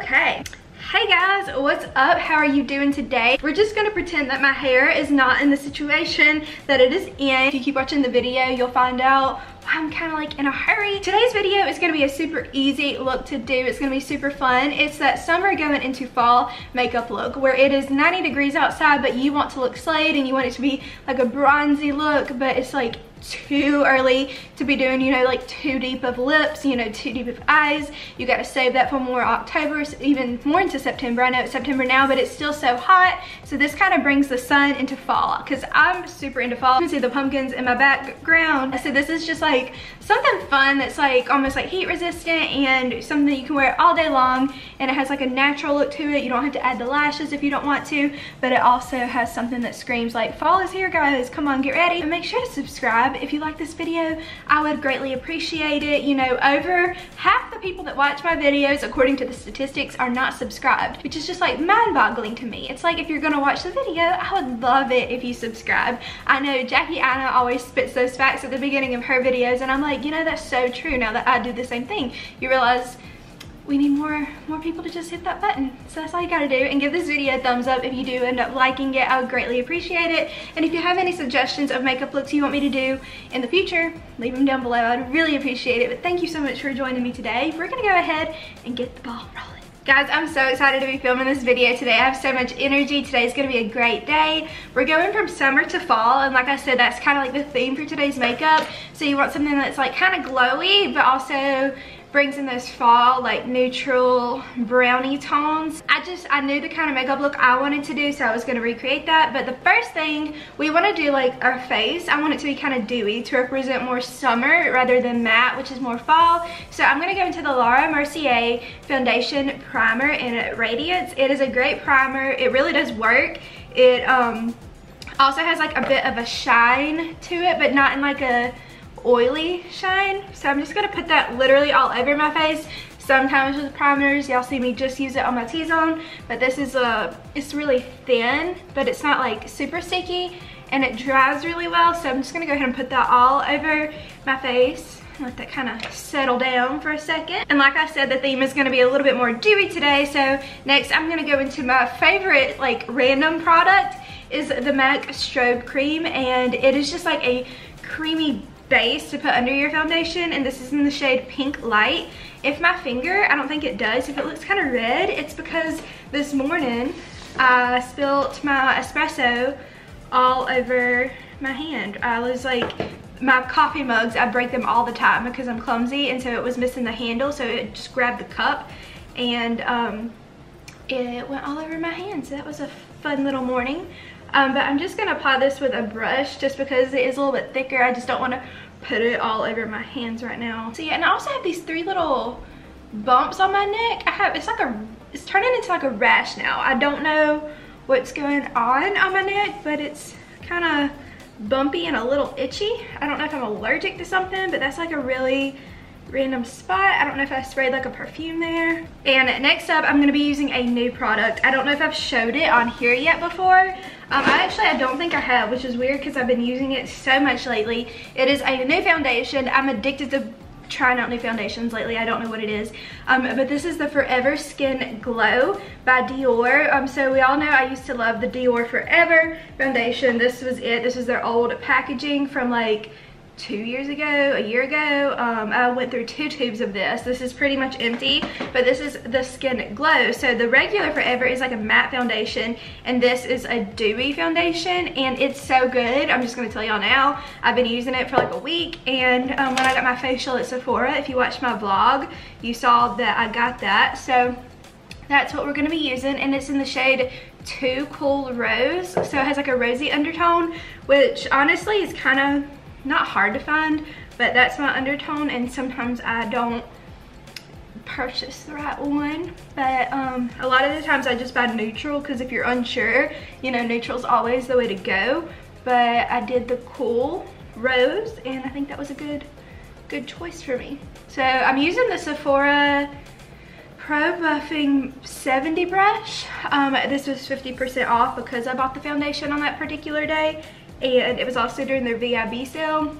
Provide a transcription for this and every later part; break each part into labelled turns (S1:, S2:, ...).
S1: Okay. Hey guys, what's up? How are you doing today? We're just gonna pretend that my hair is not in the situation that it is in. If you keep watching the video, you'll find out why I'm kind of like in a hurry. Today's video is gonna be a super easy look to do. It's gonna be super fun. It's that summer going into fall makeup look where it is 90 degrees outside, but you want to look slayed and you want it to be like a bronzy look, but it's like too early to be doing, you know, like too deep of lips, you know, too deep of eyes. You got to save that for more October, even more into September. I know it's September now, but it's still so hot. So this kind of brings the sun into fall because I'm super into fall. You can see the pumpkins in my background. So this is just like something fun that's like almost like heat resistant and something that you can wear all day long, and it has like a natural look to it. You don't have to add the lashes if you don't want to, but it also has something that screams like fall is here, guys. Come on, get ready. And make sure to subscribe if you like this video. I would greatly appreciate it. You know, over half the people that watch my videos, according to the statistics, are not subscribed, which is just like mind-boggling to me. It's like, if you're gonna watch the video, I would love it if you subscribe. I know Jackie Anna always spits those facts at the beginning of her videos, and I'm like, you know, that's so true. Now that I do the same thing, you realize we need more people to just hit that button. So that's all you gotta do, and give this video a thumbs up if you do end up liking it. I would greatly appreciate it. And if you have any suggestions of makeup looks you want me to do in the future, leave them down below. I'd really appreciate it. But thank you so much for joining me today. We're gonna go ahead and get the ball rolling. Guys, I'm so excited to be filming this video today. I have so much energy. Today's gonna be a great day. We're going from summer to fall, and like I said, that's kind of like the theme for today's makeup. So you want something that's like kind of glowy, but also brings in those fall like neutral brownie tones. I knew the kind of makeup look I wanted to do, so I was going to recreate that. But the first thing, we want to do like our face. I want it to be kind of dewy to represent more summer rather than matte, which is more fall. So I'm going to go into the Laura Mercier foundation primer in Radiance. It is a great primer. It really does work. It also has like a bit of a shine to it, but not in like a oily shine. So I'm just gonna put that literally all over my face. Sometimes with primers, y'all see me just use it on my T-zone, but this is it's really thin, but it's not like super sticky, and it dries really well. So I'm just gonna go ahead and put that all over my face. Let that kind of settle down for a second. And like I said, the theme is going to be a little bit more dewy today. So next I'm going to go into my favorite like random product, is the MAC Strobe Cream, and it is just like a creamy base to put under your foundation, and this is in the shade Pink Light. If my finger, I don't think it does, if it looks kind of red, it's because this morning I spilt my espresso all over my hand. I was like, my coffee mugs, I break them all the time because I'm clumsy, and so it was missing the handle, so it just grabbed the cup, and it went all over my hand. So that was a fun little morning. But I'm just going to apply this with a brush just because it is a little bit thicker. I just don't want to put it all over my hands right now. So yeah, and I also have these 3 little bumps on my neck. It's turning into like a rash now. I don't know what's going on my neck, but it's kind of bumpy and a little itchy. I don't know if I'm allergic to something, but that's like a really random spot. I don't know if I sprayed like a perfume there. And next up, I'm going to be using a new product. I don't know if I've showed it on here yet before. I don't think I have, which is weird because I've been using it so much lately. It is a new foundation. I'm addicted to trying out new foundations lately. I don't know what it is. But this is the Forever Skin Glow by Dawe. So we all know I used to love the Dawe Forever foundation. This was it. This was their old packaging from like 2 years ago, a year ago. I went through 2 tubes of this. This is pretty much empty, but this is the Skin Glow. So the regular Forever is like a matte foundation, and this is a dewy foundation, and it's so good. I'm just gonna tell y'all now, I've been using it for like a week, and when I got my facial at Sephora, if you watched my vlog, you saw that I got that. So that's what we're gonna be using, and it's in the shade Too Cool Rose. So it has like a rosy undertone, which honestly is kind of not hard to find, but that's my undertone, and sometimes I don't purchase the right one. But a lot of the times I just buy neutral, because if you're unsure, you know, neutral's always the way to go. But I did the Cool Rose, and I think that was a good choice for me. So I'm using the Sephora Pro Buffing 70 brush. This was 50% off because I bought the foundation on that particular day, and it was also during their VIB sale.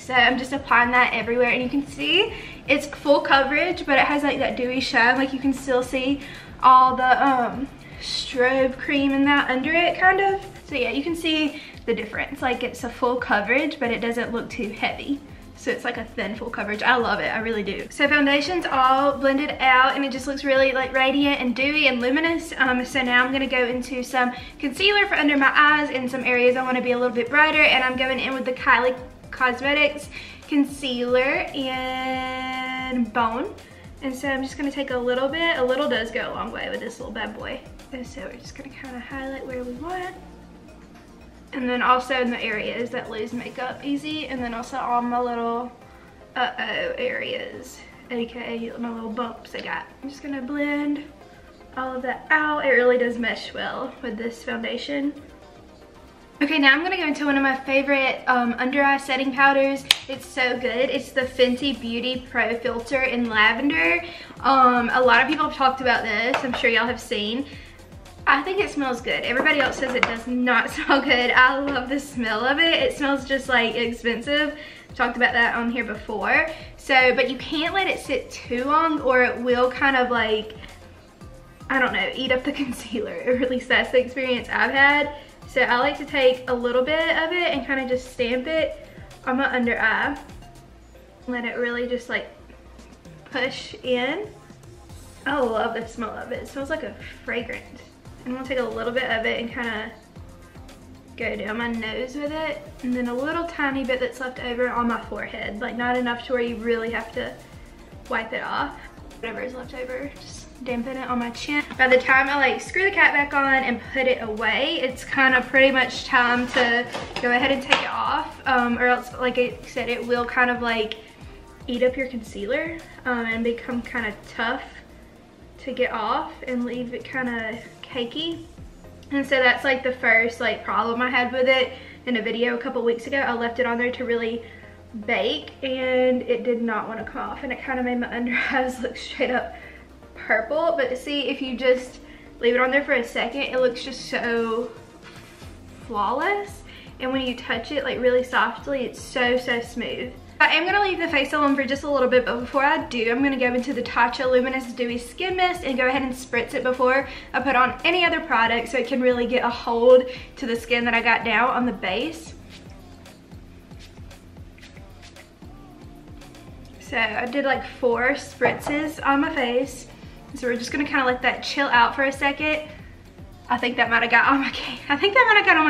S1: So I'm just applying that everywhere, and you can see it's full coverage, but it has like that dewy shine. Like you can still see all the strobe cream and that under it kind of. So yeah, you can see the difference. Like it's a full coverage, but it doesn't look too heavy. So it's like a thin full coverage. I love it, I really do. So foundation's all blended out and it just looks really like radiant and dewy and luminous. So now I'm gonna go into some concealer for under my eyes in some areas I wanna be a little bit brighter, and I'm going in with the Kylie Cosmetics concealer and bone. And so I'm just gonna take a little bit. A little does go a long way with this little bad boy. And so we're just gonna kind of highlight where we want. And then also in the areas that lose makeup easy, and then also all my little areas, aka my little bumps I got. I'm just gonna blend all of that out. It really does mesh well with this foundation. Okay, now I'm gonna go into one of my favorite under eye setting powders. It's so good. It's the Fenty Beauty Pro Filter in Lavender. A lot of people have talked about this. I'm sure y'all have seen. I think it smells good. Everybody else says it does not smell good. I love the smell of it. It smells just like expensive. I've talked about that on here before. So, but you can't let it sit too long or it will kind of like, I don't know, eat up the concealer. Or at least that's the experience I've had. So I like to take a little bit of it and kind of just stamp it on my under eye. Let it really just like push in. I love the smell of it. It smells like a fragrance. I'm gonna take a little bit of it and kind of go down my nose with it, and then a little tiny bit that's left over on my forehead, like not enough to where you really have to wipe it off. Whatever is left over, just dampen it on my chin. By the time I like screw the cap back on and put it away, it's kind of pretty much time to go ahead and take it off, or else, like I said, it will kind of like eat up your concealer and become kind of tough to get off and leave it kind of cakey. And so that's like the first like problem I had with it. In a video a couple weeks ago, I left it on there to really bake and it did not want to come off, and it kind of made my under eyes look straight up purple. But see, if you just leave it on there for a second, it looks just so flawless, and when you touch it like really softly, it's so smooth. I am gonna leave the face alone for just a little bit, but before I do, I'm gonna go into the Tatcha Luminous Dewy Skin Mist and go ahead and spritz it before I put on any other product so it can really get a hold to the skin that I got down on the base. So I did like 4 spritzes on my face. So we're just gonna kind of let that chill out for a second. I think that might have got on my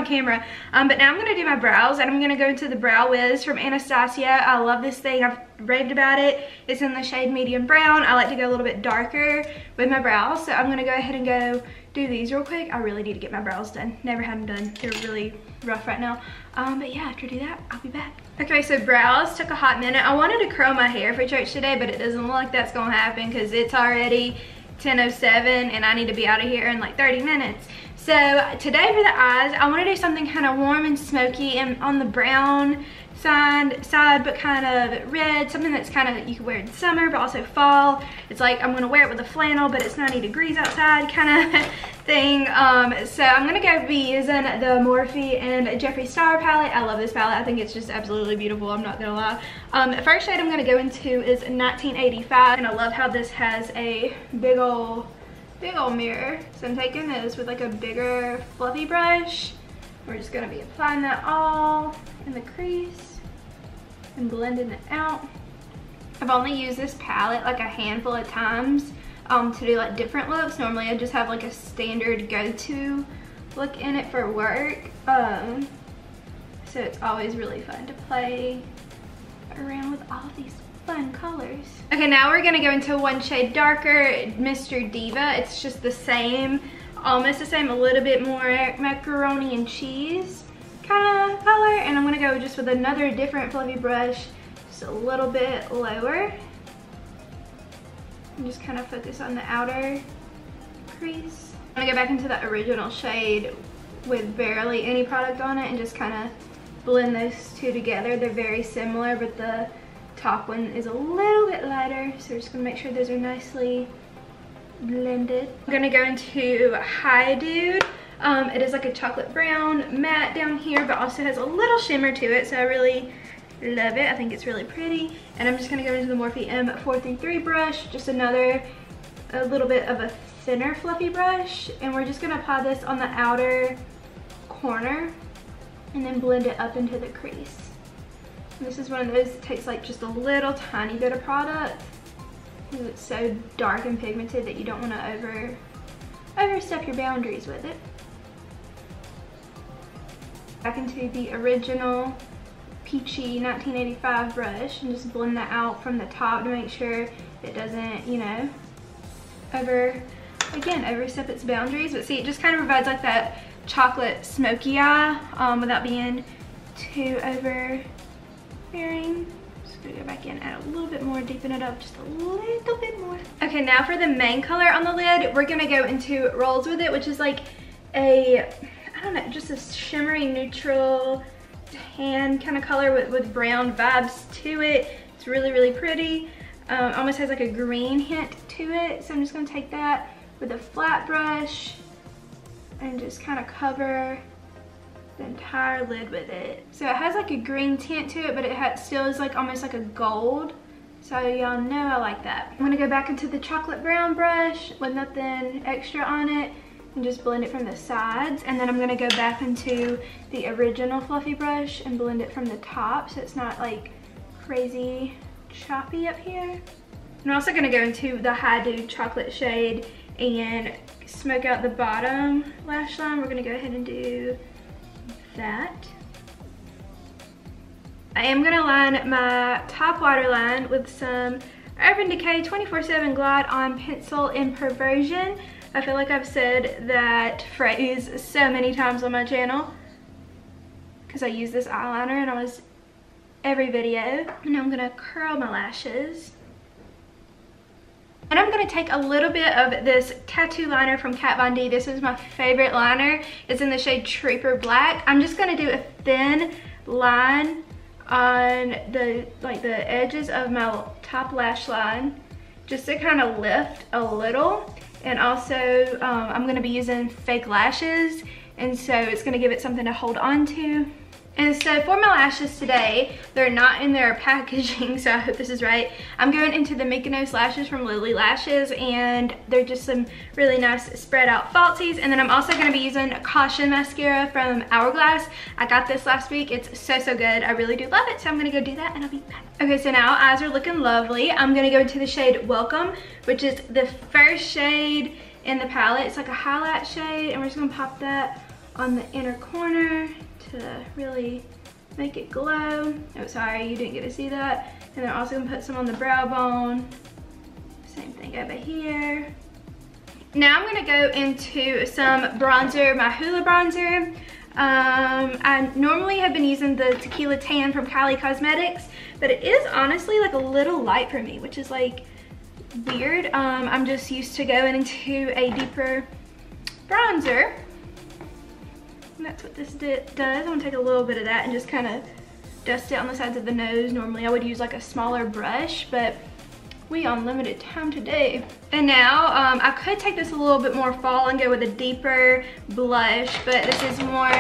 S1: camera. But now I'm gonna do my brows, and I'm gonna go into the Brow Wiz from Anastasia. I love this thing. I've raved about it. It's in the shade medium brown. I like to go a little bit darker with my brows, so I'm gonna go ahead and go do these real quick. I really need to get my brows done. Never had them done. They're really rough right now. But yeah, after I do that, I'll be back. Okay, so brows took a hot minute. I wanted to curl my hair for church today, but it doesn't look like that's gonna happen because it's already 10:07 and I need to be out of here in like 30 minutes. So today for the eyes, I want to do something kind of warm and smoky and on the brown side, but kind of red, something that's kind of, you can wear in summer but also fall. It's like I'm going to wear it with a flannel, but it's 90 degrees outside kind of thing. So I'm going to be using the Morphe and Jeffree Star palette. I love this palette. I think it's just absolutely beautiful. I'm not going to lie. The first shade I'm going to go into is 1985, and I love how this has a big old mirror. So I'm taking this with like a bigger fluffy brush. We're just going to be applying that all in the crease and blending it out. I've only used this palette like a handful of times to do like different looks. Normally I just have like a standard go-to look in it for work. So it's always really fun to play around with all of these fun colors. Okay, now we're gonna go into one shade darker, Mr. Diva. It's just the same, almost the same, a little bit more macaroni and cheese kind of color. And I'm gonna go just with another different fluffy brush, just a little bit lower. And just kind of focus on the outer crease. I'm gonna go back into that original shade with barely any product on it and just kind of blend those two together. They're very similar, but the top one is a little bit lighter, so we're just gonna make sure those are nicely blended. I'm gonna go into Hi Dude. It is like a chocolate brown matte down here, but also has a little shimmer to it, so I really Love it. I think it's really pretty. And I'm just gonna go into the Morphe M433 brush, just a little bit of a thinner fluffy brush, and we're just gonna apply this on the outer corner and then blend it up into the crease. And this is one of those that takes like just a little tiny bit of product because it's so dark and pigmented that you don't want to overstep your boundaries with it. Back into the original peachy 1985 brush and just blend that out from the top to make sure it doesn't, you know, overstep its boundaries. But see, it just kind of provides like that chocolate smoky eye without being too overbearing. Just gonna go back in, add a little bit more, deepen it up just a little bit more. Okay, now for the main color on the lid, we're gonna go into Rolls with it, which is like I don't know, just a shimmery neutral tan kind of color with brown vibes to it. It's really, really pretty. Almost has like a green hint to it. So I'm just gonna take that with a flat brush and just kind of cover the entire lid with it. So it has like a green tint to it, but it still is like almost like a gold. So y'all know I like that. I'm gonna go back into the chocolate brown brush with nothing extra on it and just blend it from the sides. And then I'm gonna go back into the original fluffy brush and blend it from the top so it's not like crazy choppy up here. I'm also gonna go into the High Dew chocolate shade and smoke out the bottom lash line. We're gonna go ahead and do that. I am gonna line my top waterline with some Urban Decay 24/7 Glide On Pencil in Perversion. I feel like I've said that phrase so many times on my channel because I use this eyeliner in almost every video. And now I'm gonna curl my lashes. And I'm gonna take a little bit of this tattoo liner from Kat Von D. This is my favorite liner. It's in the shade Trooper Black. I'm just gonna do a thin line on the edges of my top lash line just to kind of lift a little. And also I'm gonna be using fake lashes, and so it's gonna give it something to hold on to. And so for my lashes today, they're not in their packaging, so I hope this is right. I'm going into the Mykonos lashes from Lily Lashes, and they're just some really nice spread out falsies. And then I'm also gonna be using Caution mascara from Hourglass. I got this last week. It's so, so good. I really do love it, so I'm gonna go do that and I'll be back. Okay, so now eyes are looking lovely. I'm gonna go into the shade Welcome, which is the first shade in the palette. It's like a highlight shade, and we're just gonna pop that on the inner corner to really make it glow. Oh, sorry, you didn't get to see that. And then also gonna put some on the brow bone. Same thing over here. Now I'm gonna go into some bronzer, my Hoola bronzer. I normally have been using the Tequila Tan from Kylie Cosmetics, but it is honestly like a little light for me, which is like weird. I'm just used to going into a deeper bronzer. And that's what this does. I'm gonna take a little bit of that and just kind of dust it on the sides of the nose. Normally I would use like a smaller brush, but we on limited time today. And now I could take this a little bit more fall and go with a deeper blush, but this is more,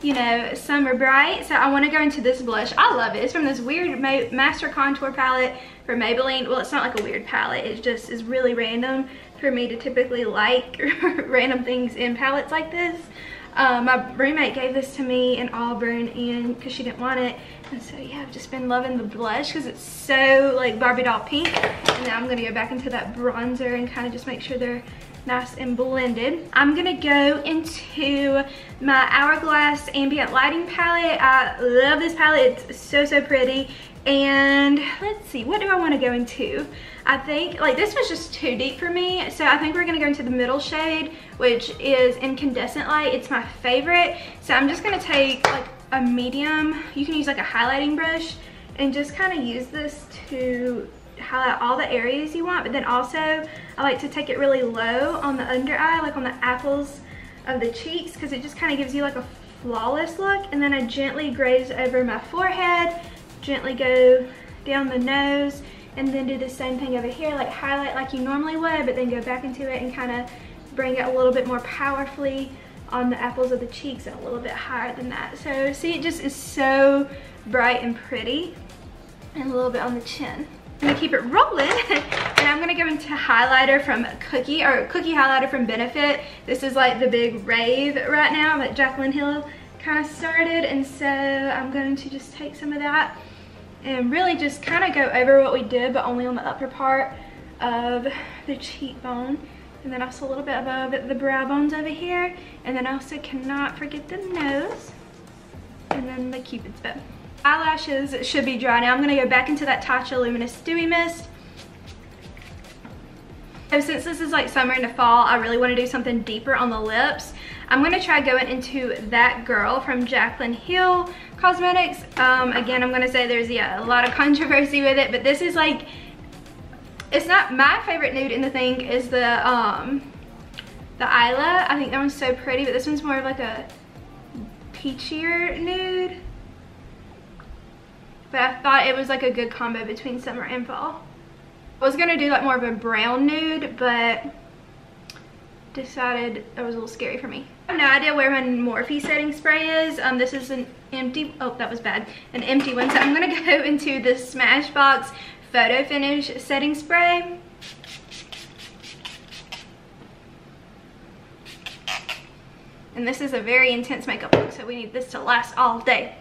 S1: you know, summer bright. So I want to go into this blush. I love it. It's from this weird Master Contour palette from Maybelline. Well, it's not like a weird palette. It just is really random for me to typically like random things in palettes like this. My roommate gave this to me in Auburn, and because she didn't want it, and so yeah, I've just been loving the blush because it's so like Barbie doll pink. And now I'm gonna go back into that bronzer and kind of just make sure they're nice and blended. I'm gonna go into my Hourglass Ambient Lighting palette. I love this palette. It's so, so pretty. And let's see, what do I want to go into? I think like this was just too deep for me, so I think we're gonna go into the middle shade, which is Incandescent Light. It's my favorite. So I'm just gonna take like a medium, you can use like a highlighting brush, and just kind of use this to highlight all the areas you want. But then also I like to take it really low on the under eye, like on the apples of the cheeks, because it just kind of gives you like a flawless look. And then I gently graze over my forehead, gently go down the nose, and then do the same thing over here, like highlight like you normally would, but then go back into it and kind of bring it a little bit more powerfully on the apples of the cheeks and a little bit higher than that. So see, it just is so bright and pretty. and a little bit on the chin. I'm gonna keep it rolling, and I'm gonna go into highlighter from Cookie highlighter from Benefit. This is like the big rave right now that Jaclyn Hill kind of started, and so I'm going to just take some of that and really just kind of go over what we did, but only on the upper part of the cheekbone, and then also a little bit above the brow bones over here, and then also cannot forget the nose, and then the Cupid's bow. Eyelashes should be dry now. I'm going to go back into that Tatcha Luminous Dewy Mist. So since this is like summer into fall, I really want to do something deeper on the lips. I'm going to try going into That Girl from Jaclyn Hill Cosmetics. Again, I'm going to say there's a lot of controversy with it, but this is like, it's not my favorite nude in the thing is the Isla. I think that one's so pretty, but this one's more of like a peachier nude. But I thought it was like a good combo between summer and fall. I was gonna do like more of a brown nude, but decided that was a little scary for me. I have no idea where my Morphe setting spray is. This is an empty, oh that was bad, an empty one. So I'm gonna go into the Smashbox Photo Finish setting spray. And this is a very intense makeup look, so we need this to last all day.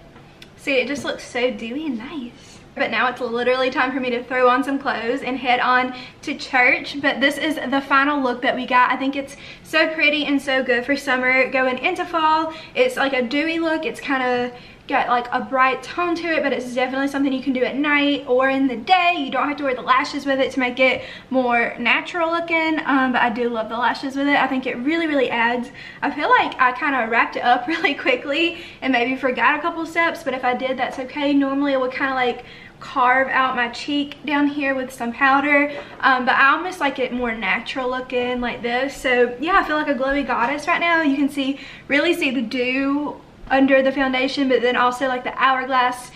S1: See, it just looks so dewy and nice. But now it's literally time for me to throw on some clothes and head on to church. But this is the final look that we got. I think it's so pretty and so good for summer going into fall. It's like a dewy look. It's kind of got like a bright tone to it, but it's definitely something you can do at night or in the day. You don't have to wear the lashes with it to make it more natural looking, but I do love the lashes with it. I think it really adds. I feel like I kind of wrapped it up really quickly and maybe forgot a couple steps, but if I did, that's okay. Normally it would kind of like carve out my cheek down here with some powder, but I almost like it more natural looking like this. So yeah, I feel like a glowy goddess right now. You can really see the dew under the foundation, but then also like the hourglass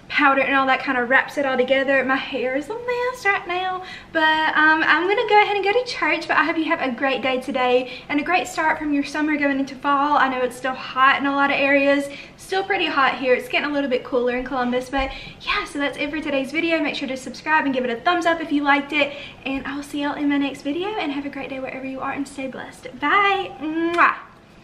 S1: powder and all that kind of wraps it all together. My hair is a mess right now, but I'm gonna go ahead and go to church. But I hope you have a great day today and a great start from your summer going into fall. I know it's still hot in a lot of areas, still pretty hot here. It's getting a little bit cooler in Columbus, but yeah, so that's it for today's video. Make sure to subscribe and give it a thumbs up if you liked it, and I'll see y'all in my next video, and have a great day wherever you are and stay blessed. Bye. Mwah.